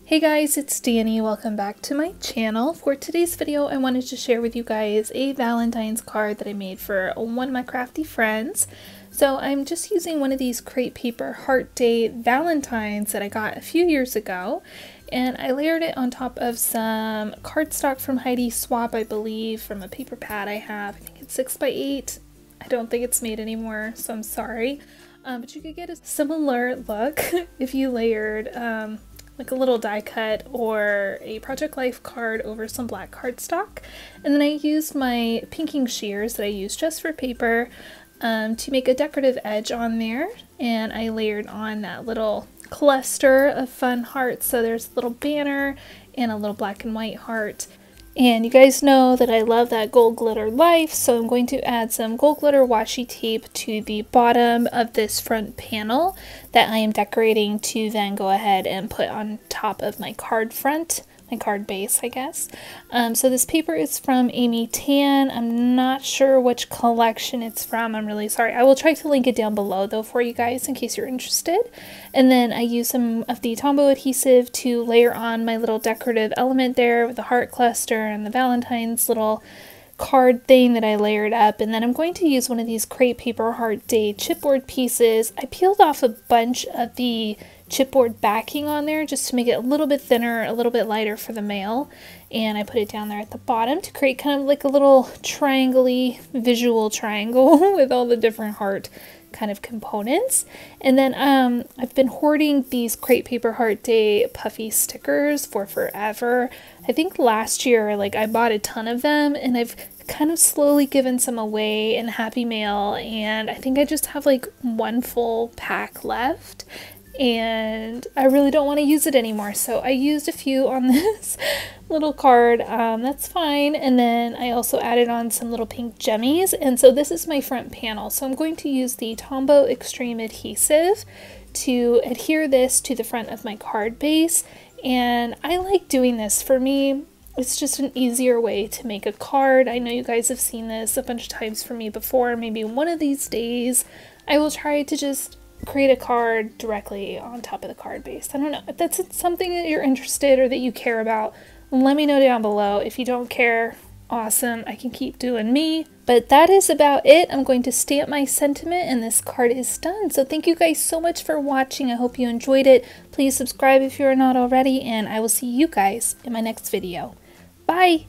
Hey guys, it's Danny. Welcome back to my channel. For today's video, I wanted to share with you guys a Valentine's card that I made for one of my crafty friends. So I'm just using one of these crepe paper heart date Valentines that I got a few years ago. And I layered it on top of some cardstock from Heidi Swap, I believe, from a paper pad I have. I think it's 6x8. I don't think it's made anymore, so I'm sorry. But you could get a similar look if you layered like a little die cut or a Project Life card over some black cardstock. And then I used my pinking shears that I use just for paper to make a decorative edge on there. And I layered on that little cluster of fun hearts. So there's a little banner and a little black and white heart. And you guys know that I love that gold glitter life, so I'm going to add some gold glitter washi tape to the bottom of this front panel that I am decorating to then go ahead and put on top of my card front, my card base, I guess. So this paper is from Amy Tan. I'm not sure which collection it's from. I'm really sorry. I will try to link it down below though for you guys in case you're interested. And then I use some of the Tombow adhesive to layer on my little decorative element there with the heart cluster and the Valentine's little card thing that I layered up. And then I'm going to use one of these crepe paper heart day chipboard pieces. I peeled off a bunch of the chipboard backing on there just to make it a little bit thinner, a little bit lighter for the mail, and I put it down there at the bottom to create kind of like a little triangle-y visual triangle with all the different heart kind of components. And then I've been hoarding these crepe paper heart day puffy stickers for forever. I think last year I bought a ton of them, and I've kind of slowly given some away in Happy Mail, and I think I just have like one full pack left. And I really don't want to use it anymore, so I used a few on this little card. That's fine. And then I also added on some little pink jemmies, and so this is my front panel. So I'm going to use the Tombow Extreme adhesive to adhere this to the front of my card base, and I like doing this. For me, it's just an easier way to make a card. I know you guys have seen this a bunch of times from me before. Maybe one of these days I will try to just create a card directly on top of the card base. I don't know if that's something that you're interested or that you care about. Let me know down below. If you don't care, awesome, I can keep doing me. But that is about it. I'm going to stamp my sentiment and this card is done. So thank you guys so much for watching. I hope you enjoyed it. Please subscribe if you're not already, and I will see you guys in my next video. Bye!